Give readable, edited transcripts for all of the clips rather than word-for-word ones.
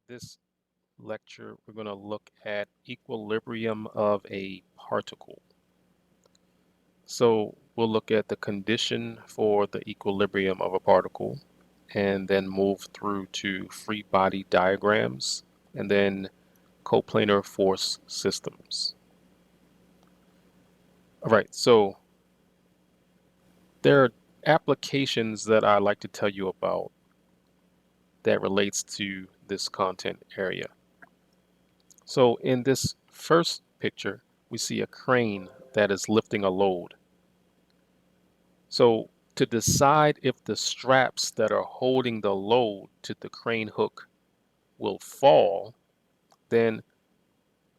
This lecture, we're going to look at equilibrium of a particle. So we'll look at the condition for the equilibrium of a particle and then move through to free body diagrams and then coplanar force systems. All right, so there are applications that I like to tell you about that relates to this content area. So in this first picture, we see a crane that is lifting a load. So to decide if the straps that are holding the load to the crane hook will fall, then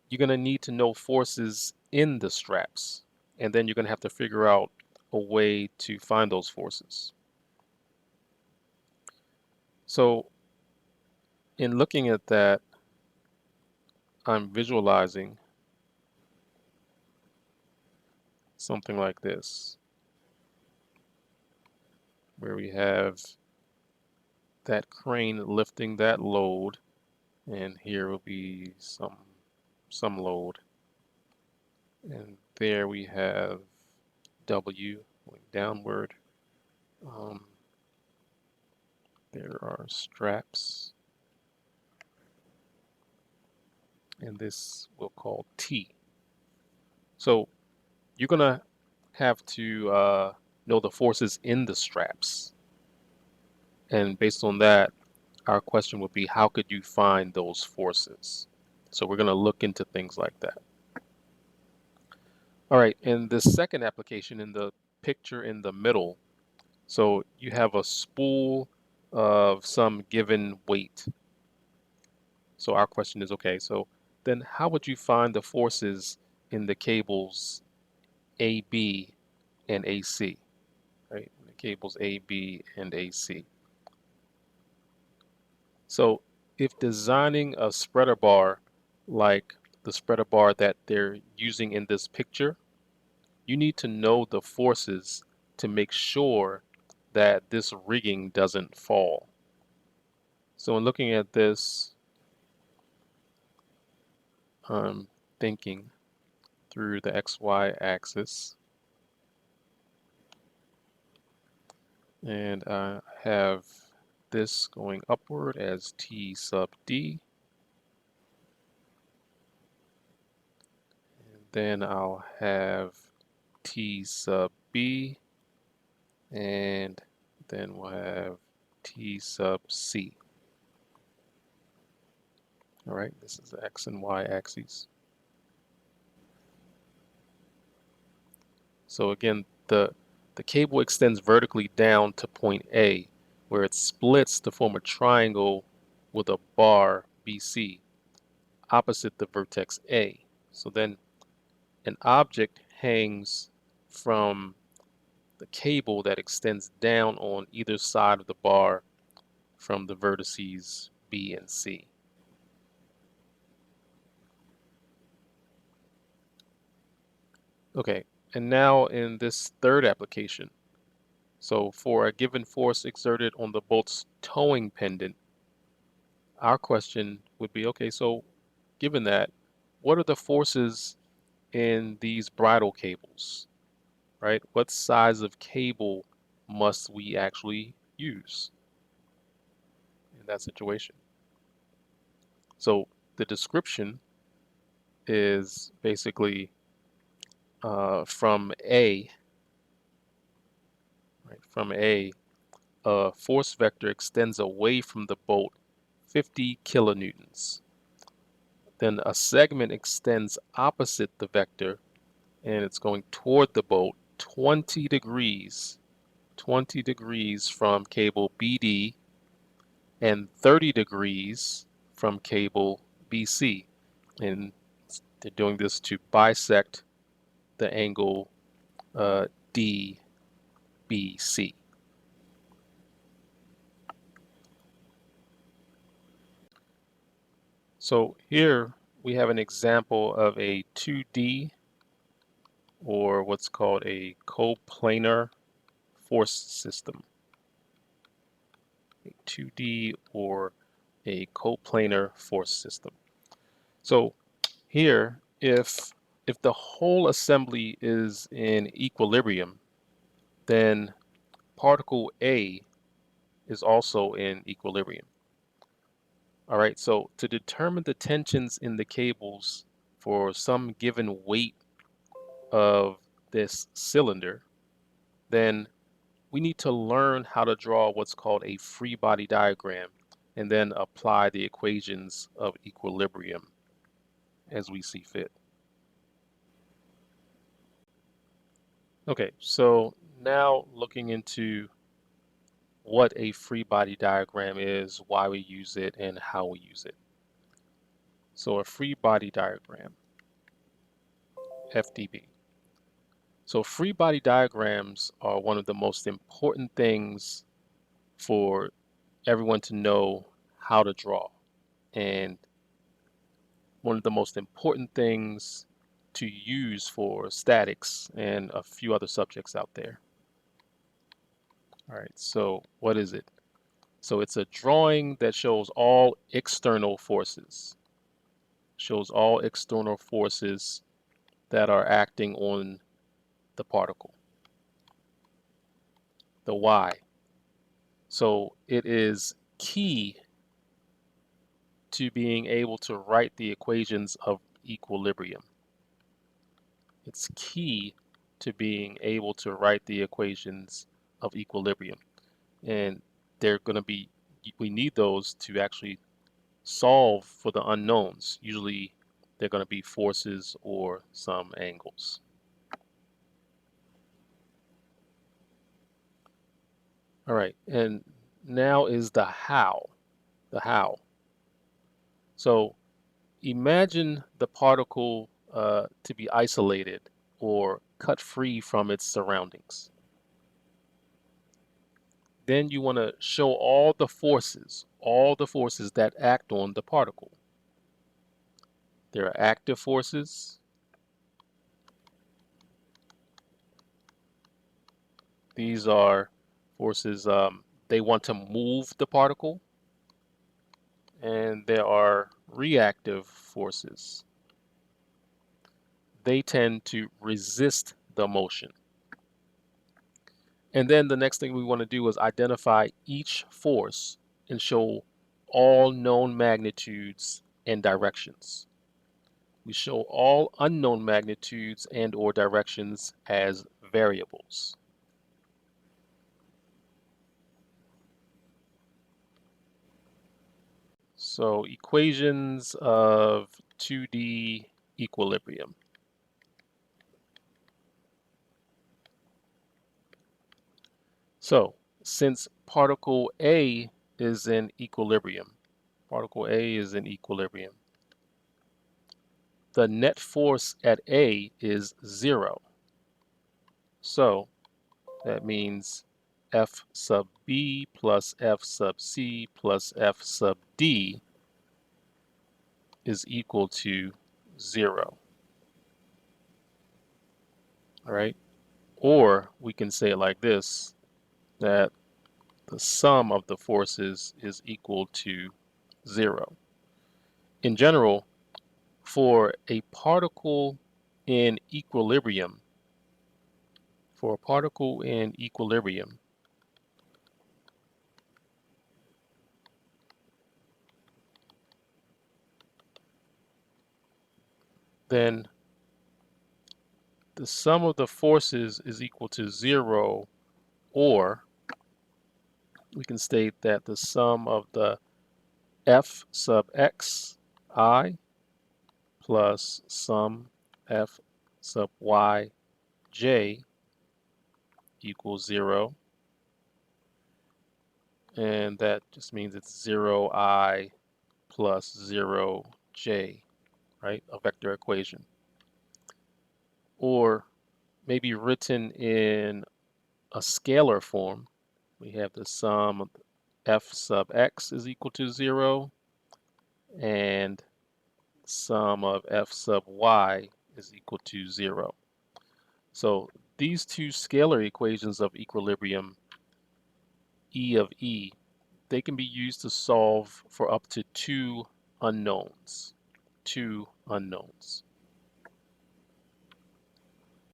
you're going to need to know forces in the straps. And then you're going to have to figure out a way to find those forces. So in looking at that, I'm visualizing something like this, where we have that crane lifting that load, and here will be some load. And there we have W going downward. There are straps, and this we'll call T. So you're gonna have to know the forces in the straps. And based on that, our question would be, how could you find those forces? So we're gonna look into things like that. All right, in the second application, in the picture in the middle, so you have a spool of some given weight. So our question is, okay, so then how would you find the forces in the cables AB and AC, right? The cables AB and AC. So if designing a spreader bar like the spreader bar that they're using in this picture, you need to know the forces to make sure that this rigging doesn't fall. So in looking at this, I'm thinking through the XY axis, and I have this going upward as T sub D, and then I'll have T sub B, and then we'll have T sub C. All right, this is the X and Y axes. So again, the cable extends vertically down to point A, where it splits to form a triangle with a bar BC opposite the vertex A. So then an object hangs from the cable that extends down on either side of the bar from the vertices B and C. Okay, and now in this third application, so for a given force exerted on the boat's towing pendant, our question would be, okay, so given that, what are the forces in these bridle cables, right? What size of cable must we actually use in that situation? So the description is basically from A, right? From A force vector extends away from the boat 50 kilonewtons. Then a segment extends opposite the vector and it's going toward the boat 20 degrees from cable BD and 30 degrees from cable BC. And they're doing this to bisect the angle DBC. So here we have an example of a 2D, or what's called a coplanar force system. A 2D or a coplanar force system. So here, if the whole assembly is in equilibrium, then particle A is also in equilibrium. All right, so to determine the tensions in the cables for some given weight of this cylinder, then we need to learn how to draw what's called a free body diagram and then apply the equations of equilibrium as we see fit. Okay, so now looking into what a free body diagram is, why we use it, and how we use it. So a free body diagram, FDB. So free body diagrams are one of the most important things for everyone to know how to draw, and one of the most important things to use for statics and a few other subjects out there. All right, so what is it? So it's a drawing that shows all external forces, that are acting on the particle, the Y. So it is key to being able to write the equations of equilibrium. It's key to being able to write the equations of equilibrium. And they're going to be, we need those to actually solve for the unknowns. Usually they're going to be forces or some angles. All right, and now is the how. The how. So imagine the particle to be isolated or cut free from its surroundings. Then you want to show all the forces that act on the particle. There are active forces. These are forces, they want to move the particle. And there are reactive forces. They tend to resist the motion. And then the next thing we want to do is identify each force and show all known magnitudes and directions. We show all unknown magnitudes and or directions as variables. So equations of 2D equilibrium. So since particle A is in equilibrium, the net force at A is 0. So that means F sub B plus F sub C plus F sub D is equal to 0. All right? Or we can say it like this, that the sum of the forces is equal to 0. In general, for a particle in equilibrium, then the sum of the forces is equal to 0, or we can state that the sum of the F sub x I plus sum F sub y j equals 0, and that just means it's 0I plus 0j, right? A vector equation. Or maybe written in a scalar form, we have the sum of F sub x is equal to 0, and sum of F sub y is equal to 0. So these two scalar equations of equilibrium, E of E, they can be used to solve for up to two unknowns. Two unknowns.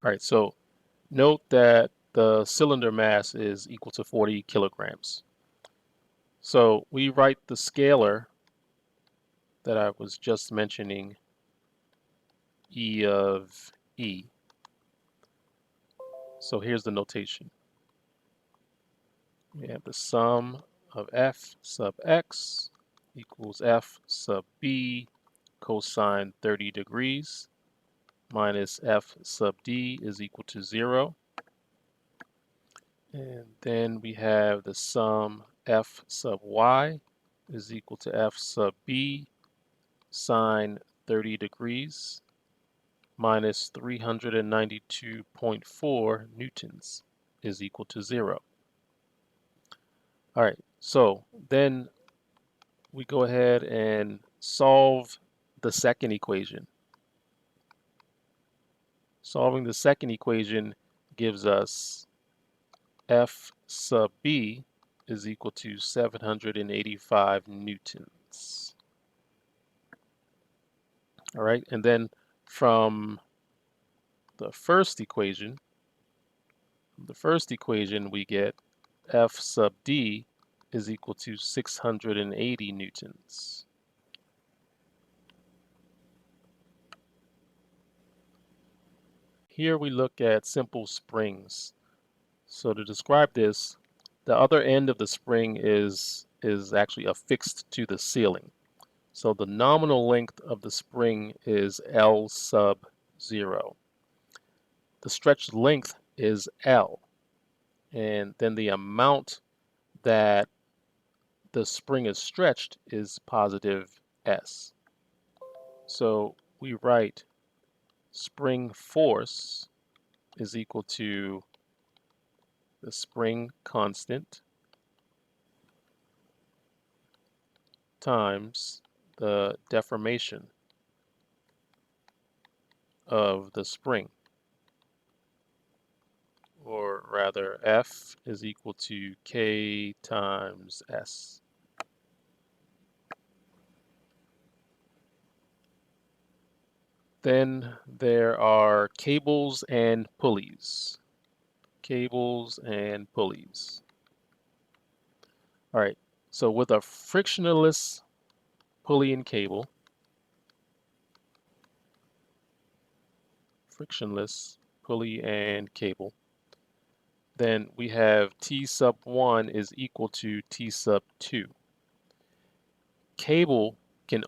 All right, so note that the cylinder mass is equal to 40 kilograms. So we write the scalar that I was just mentioning, E of E. So here's the notation. We have the sum of F sub X equals F sub B cosine 30 degrees minus F sub D is equal to 0. And then we have the sum F sub Y is equal to F sub B sine 30 degrees minus 392.4 newtons is equal to 0. All right, so then we go ahead and solve the second equation. Solving the second equation gives us F sub B is equal to 785 newtons. All right, and then from the first equation, we get F sub D is equal to 680 newtons. Here we look at simple springs. So to describe this, the other end of the spring is actually affixed to the ceiling. So the nominal length of the spring is L sub 0. The stretched length is L, and then the amount that the spring is stretched is positive S. So we write spring force is equal to the spring constant times the deformation of the spring, or rather F is equal to K times S. Then there are cables and pulleys. Cables and pulleys. All right, so with a frictionless pulley and cable, then we have T sub 1 is equal to T sub 2. Cable can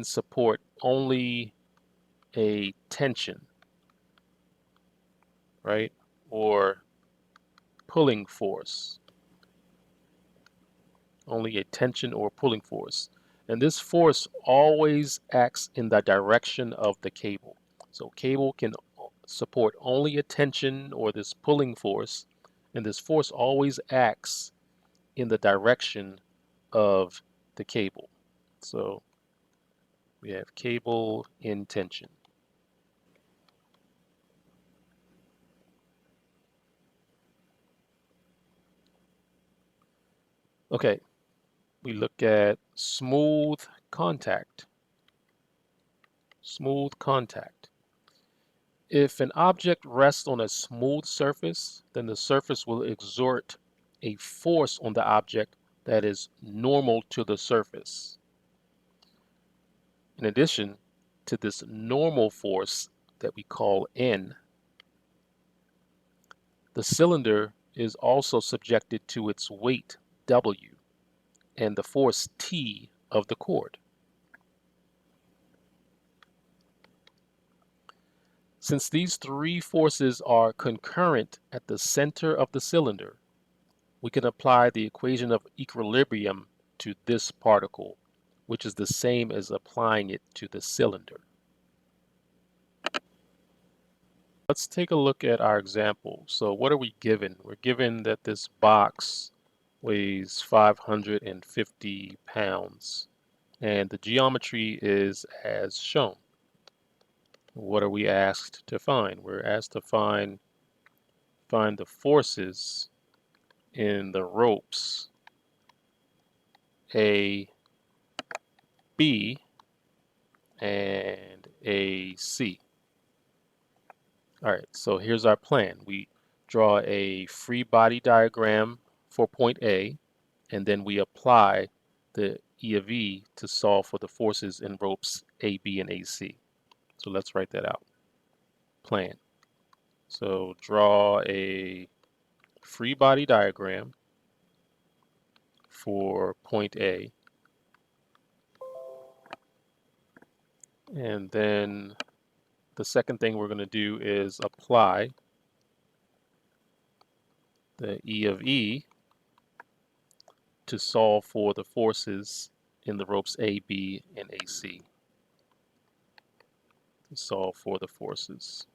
support only a tension, right? Or pulling force. Only a tension or pulling force. And this force always acts in the direction of the cable. So cable can support only a tension or this pulling force, and this force always acts in the direction of the cable. So we have cable in tension. Okay, we look at smooth contact. Smooth contact. If an object rests on a smooth surface, then the surface will exert a force on the object that is normal to the surface. In addition to this normal force that we call N, the cylinder is also subjected to its weight W and the force T of the cord. Since these three forces are concurrent at the center of the cylinder, we can apply the equation of equilibrium to this particle, which is the same as applying it to the cylinder. Let's take a look at our example. So what are we given? We're given that this box weighs 550 pounds, and the geometry is as shown. What are we asked to find? We're asked to find the forces in the ropes A, B, and A, C. All right, so here's our plan. We draw a free body diagram for point A, and then we apply the E of E to solve for the forces in ropes AB and AC. So let's write that out. Plan. So draw a free body diagram for point A, and then the second thing we're going to do is apply the E of E to solve for the forces in the ropes AB and AC. To solve for the forces.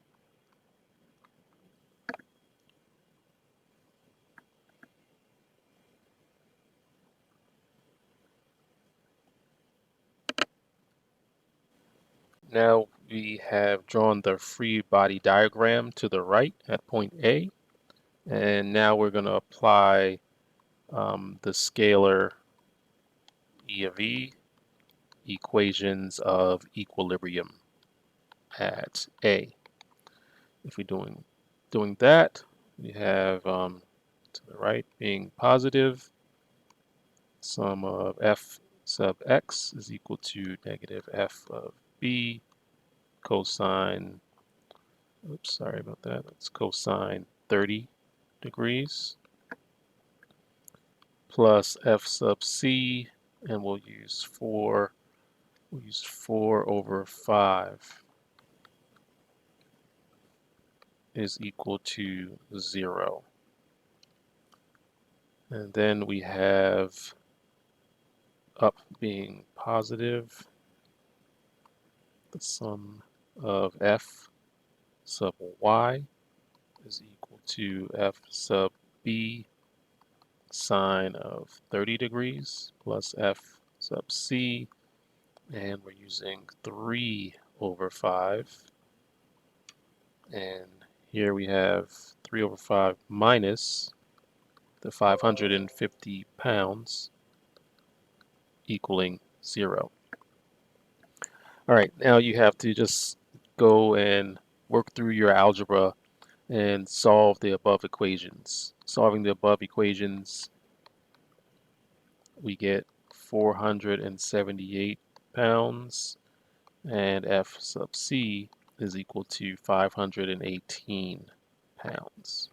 Now we have drawn the free body diagram to the right at point A, and now we're going to apply the scalar E of E equations of equilibrium at A. If we're doing that, we have to the right being positive, sum of f sub x is equal to negative f of b cosine, oops, sorry about that, it's cosine 30 degrees plus f sub c, and we'll use 4 over 5 is equal to 0. And then we have up being positive, the sum of f sub y is equal to f sub b sine of 30 degrees plus f sub c, and we're using 3 over 5. And here we have 3 over 5 minus the 550 pounds equaling 0. All right, now you have to just go and work through your algebra and solve the above equations. Solving the above equations, we get 478 pounds, and F sub C is equal to 518 pounds.